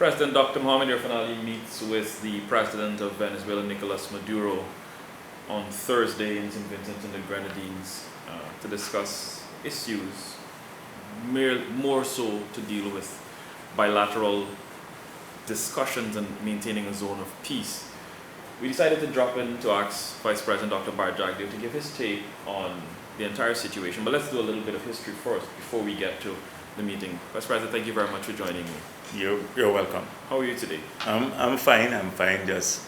President Dr. Mohamed Irfaan Ali meets with the President of Venezuela, Nicolas Maduro, on Thursday in St. Vincent and the Grenadines to discuss issues more so to deal with bilateral discussions and maintaining a zone of peace. We decided to drop in to ask Vice President Dr. Bharrat Jagdeo to give his take on the entire situation, but let's do a little bit of history first before we get to the meeting. Vice President, thank you very much for joining me. You're welcome. How are you today? I'm fine. Just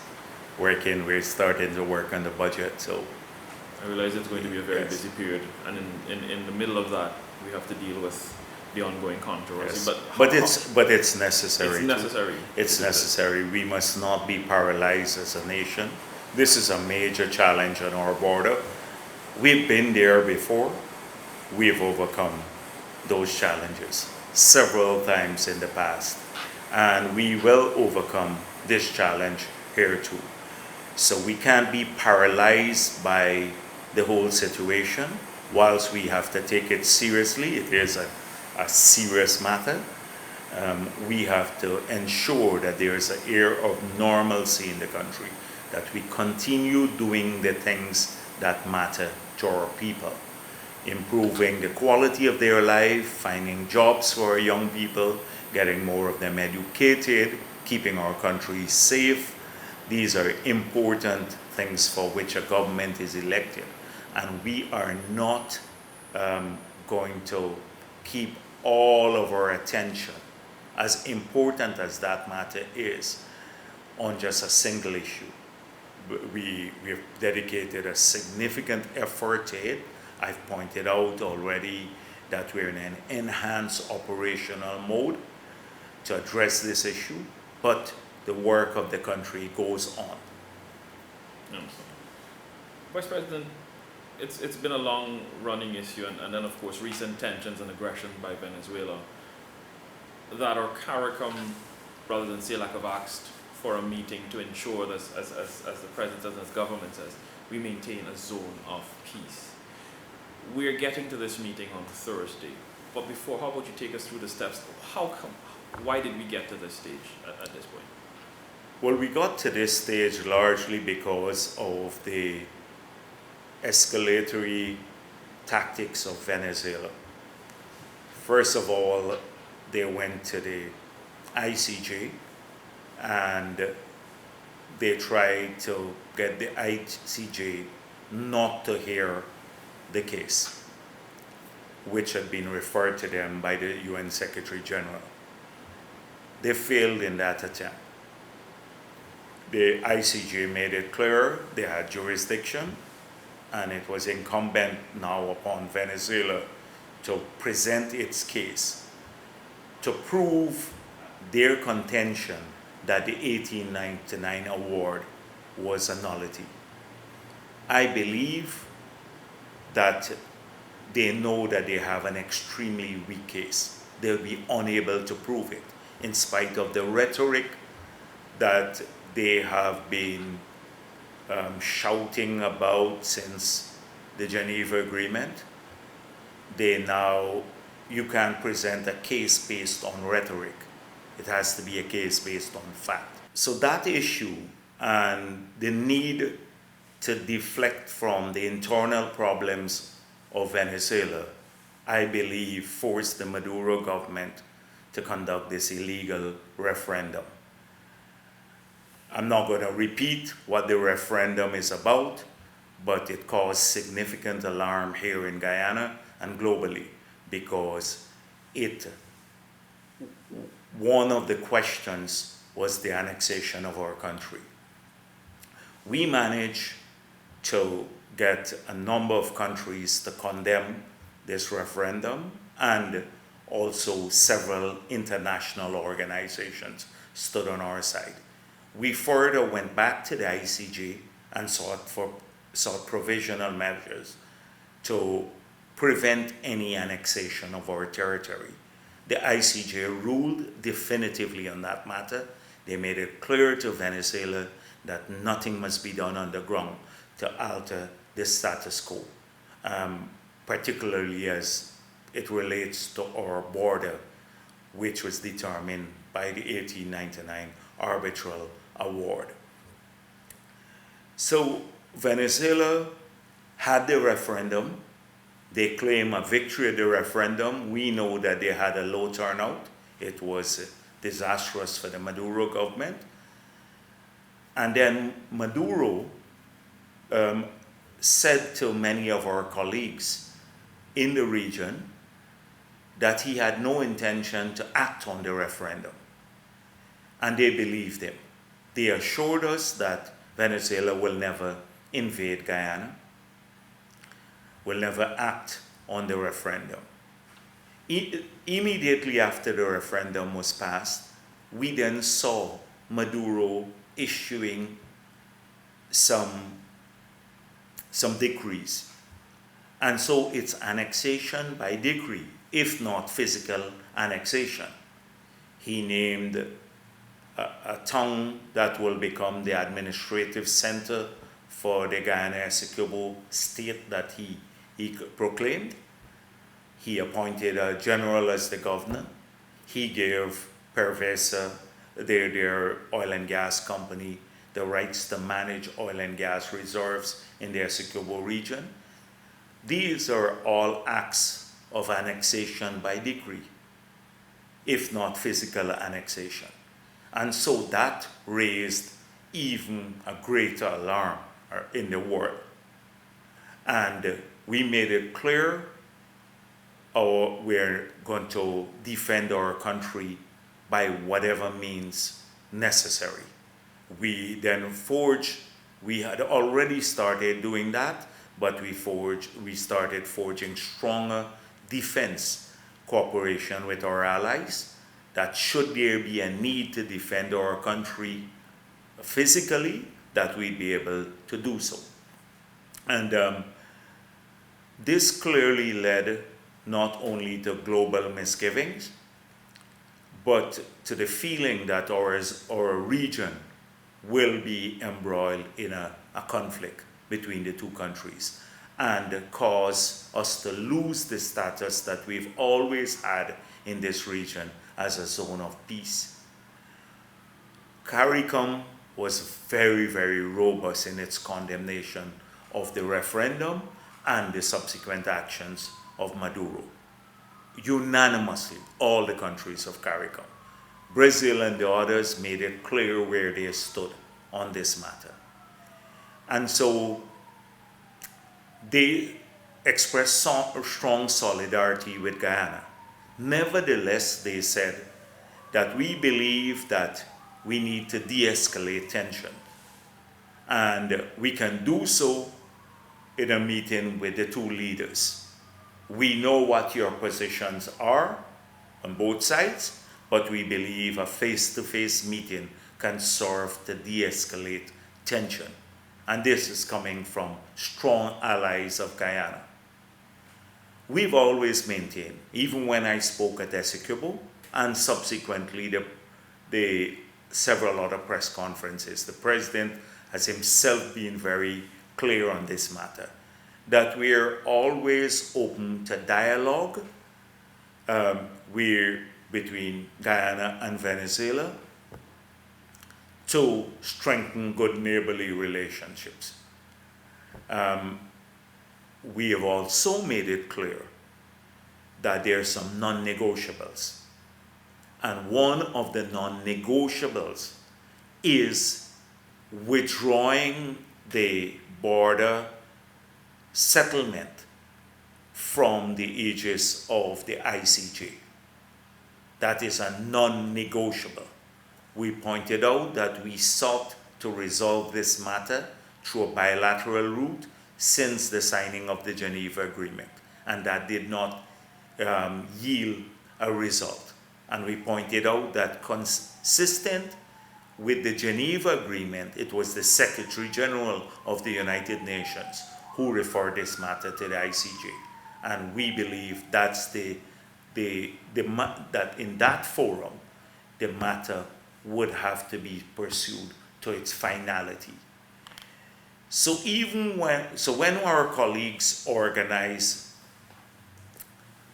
working. We're starting to work on the budget, so I realize it's going to be a very busy period, and in the middle of that, we have to deal with the ongoing controversy. yes. But it's necessary. It's necessary. It's necessary. We must not be paralyzed as a nation. This is a major challenge on our border. We've been there before. We've overcome those challenges several times in the past, and we will overcome this challenge here too. So we can't be paralyzed by the whole situation. Whilst we have to take it seriously, it is a serious matter. We have to ensure that there is an air of normalcy in the country, that we continue doing the things that matter to our people, improving the quality of their life, finding jobs for our young people, getting more of them educated, keeping our country safe. These are important things for which a government is elected. And we are not going to keep all of our attention, as important as that matter is, on just a single issue. We've dedicated a significant effort to it. I've pointed out already that we're in an enhanced operational mode to address this issue, but the work of the country goes on. Vice President, it's been a long-running issue, and then of course recent tensions and aggression by Venezuela that our CARICOM, rather than CELAC, have asked for a meeting to ensure that, as the President says and as government says, we maintain a zone of peace. We're getting to this meeting on Thursday, but before, how about you take us through the steps? Why did we get to this stage at this point? Well, we got to this stage largely because of the escalatory tactics of Venezuela. First of all, they went to the ICJ and they tried to get the ICJ not to hear the case, which had been referred to them by the UN Secretary General. They failed in that attempt. The ICJ made it clear they had jurisdiction, and it was incumbent now upon Venezuela to present its case to prove their contention that the 1899 award was a nullity. I believe that they know that they have an extremely weak case. They'll be unable to prove it, in spite of the rhetoric that they have been shouting about since the Geneva Agreement. You can't present a case based on rhetoric. It has to be a case based on fact. So that issue and the need to deflect from the internal problems of Venezuela, I believe, forced the Maduro government to conduct this illegal referendum. I'm not going to repeat what the referendum is about, but it caused significant alarm here in Guyana and globally, because one of the questions was the annexation of our country. We managed to get a number of countries to condemn this referendum, and also several international organizations stood on our side. We further went back to the ICJ and sought provisional measures to prevent any annexation of our territory. The ICJ ruled definitively on that matter. They made it clear to Venezuela that nothing must be done on the ground to alter the status quo, particularly as it relates to our border which was determined by the 1899 arbitral award. So Venezuela had the referendum. They claim a victory at the referendum. We know that they had a low turnout. It was disastrous for the Maduro government. And then Maduro said to many of our colleagues in the region that he had no intention to act on the referendum. And they believed him. They assured us that Venezuela will never invade Guyana, will never act on the referendum. Immediately after the referendum was passed, we then saw Maduro issuing some decrees. And so it's annexation by decree, if not physical annexation. He named a town that will become the administrative center for the Guyana Essequibo state that he proclaimed. He appointed a general as the governor. He gave PDVSA, their oil and gas company, the rights to manage oil and gas reserves in the Essequibo region. These are all acts of annexation by decree, if not physical annexation. And so that raised even a greater alarm in the world. And we made it clear we're going to defend our country by whatever means necessary. We then we had already started doing that, but we started forging stronger defense cooperation with our allies, that should there be a need to defend our country physically, that we'd be able to do so. And this clearly led not only to global misgivings, but to the feeling that our region will be embroiled in a conflict between the two countries and cause us to lose the status that we've always had in this region as a zone of peace. CARICOM was very, very robust in its condemnation of the referendum and the subsequent actions of Maduro. Unanimously, all the countries of CARICOM. Brazil and the others made it clear where they stood on this matter. And so they expressed strong solidarity with Guyana. Nevertheless, they said that we believe that we need to de-escalate tension. And we can do so in a meeting with the two leaders. We know what your positions are on both sides, but we believe a face-to-face meeting can serve to de-escalate tension. And this is coming from strong allies of Guyana. We've always maintained, even when I spoke at Essequibo, and subsequently the several other press conferences, the president has himself been very clear on this matter, that we're always open to dialogue between Guyana and Venezuela to strengthen good neighborly relationships. We have also made it clear that there are some non-negotiables. And one of the non-negotiables is withdrawing the border settlement from the aegis of the ICJ. That is a non-negotiable. We pointed out that we sought to resolve this matter through a bilateral route since the signing of the Geneva Agreement, and that did not yield a result. And we pointed out that consistent with the Geneva Agreement, it was the Secretary General of the United Nations who referred this matter to the ICJ. And we believe that's that in that forum, the matter would have to be pursued to its finality. So when our colleagues organized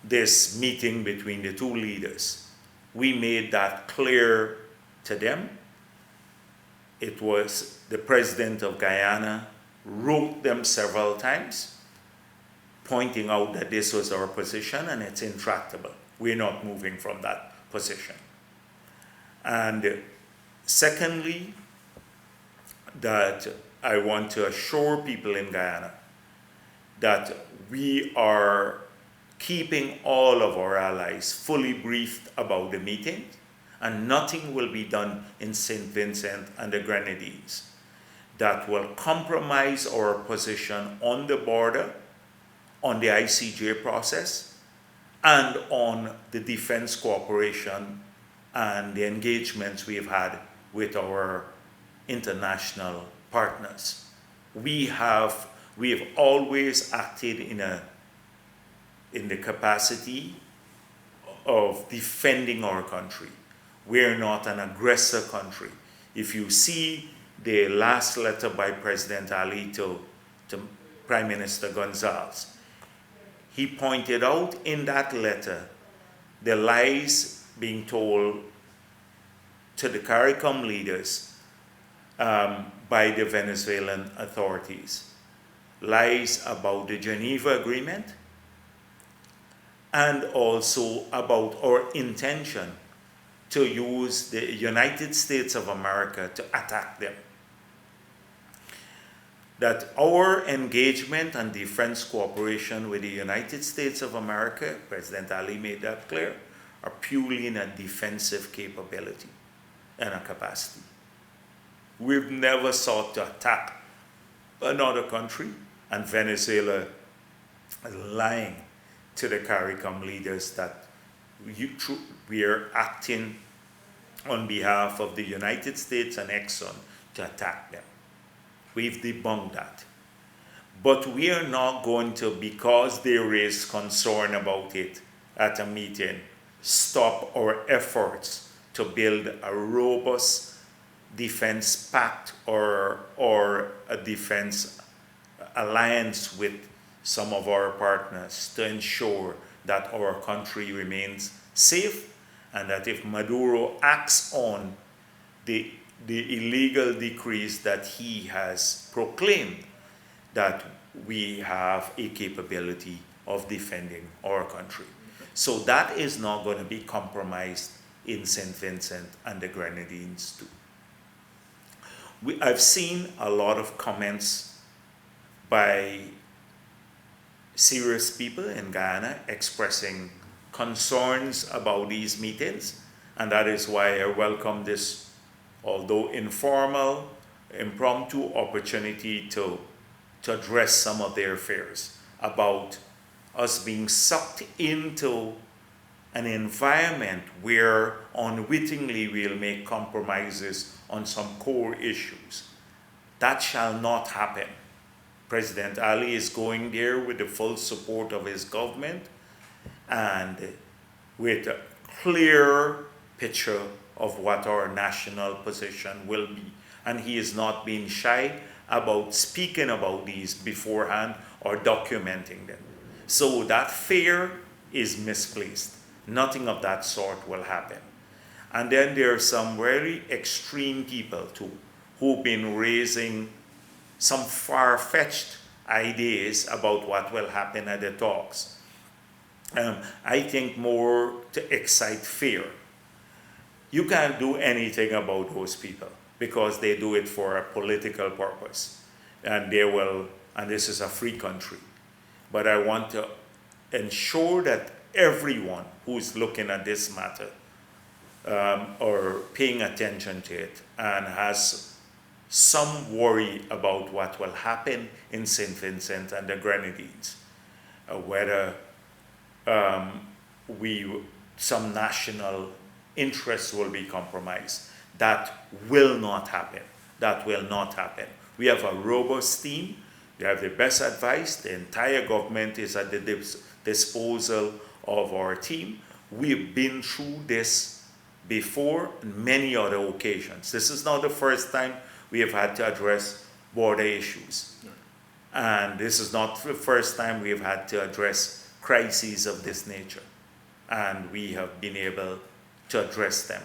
this meeting between the two leaders, We made that clear to them. It was the president of Guyana wrote them several times, pointing out that this was our position and it's intractable. We're not moving from that position. And secondly, that I want to assure people in Guyana that we are keeping all of our allies fully briefed about the meeting, and nothing will be done in St. Vincent and the Grenadines that will compromise our position on the border, on the ICJ process, and on the defense cooperation and the engagements we've had with our international partners. We have always acted in the capacity of defending our country. We're not an aggressor country. If you see the last letter by President Ali to Prime Minister Gonzalez, he pointed out in that letter the lies being told to the CARICOM leaders by the Venezuelan authorities. Lies about the Geneva Agreement and also about our intention to use the United States of America to attack them. That our engagement and defense cooperation with the United States of America, President Ali made that clear, are purely in a defensive capability and a capacity. We've never sought to attack another country, and Venezuela is lying to the CARICOM leaders that we are acting on behalf of the United States and Exxon to attack them. We've debunked that. But we are not going to, because there is concern about it at a meeting, stop our efforts to build a robust defense pact or a defense alliance with some of our partners to ensure that our country remains safe, and that if Maduro acts on the illegal decrees that he has proclaimed, that we have a capability of defending our country. So that is not going to be compromised in St. Vincent and the Grenadines too. I've seen a lot of comments by serious people in Guyana expressing concerns about these meetings, and that is why I welcome this, although informal, impromptu opportunity to address some of their fears about us being sucked into an environment where unwittingly we'll make compromises on some core issues. That shall not happen. President Ali is going there with the full support of his government and with a clear picture of what our national position will be. And he is not being shy about speaking about these beforehand or documenting them. So that fear is misplaced. Nothing of that sort will happen. And then there are some very extreme people too, who've been raising some far-fetched ideas about what will happen at the talks. I think more to excite fear. You can't do anything about those people because they do it for a political purpose. And they will, and this is a free country. But I want to ensure that everyone who's looking at this matter or paying attention to it and has some worry about what will happen in St. Vincent and the Grenadines, whether some national interests will be compromised. That will not happen. That will not happen. We have a robust team. We have the best advice. The entire government is at the disposal of our team. We've been through this before on many other occasions. This is not the first time we have had to address border issues. And this is not the first time we have had to address crises of this nature. And we have been able to address them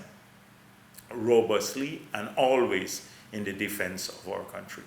robustly and always in the defense of our country.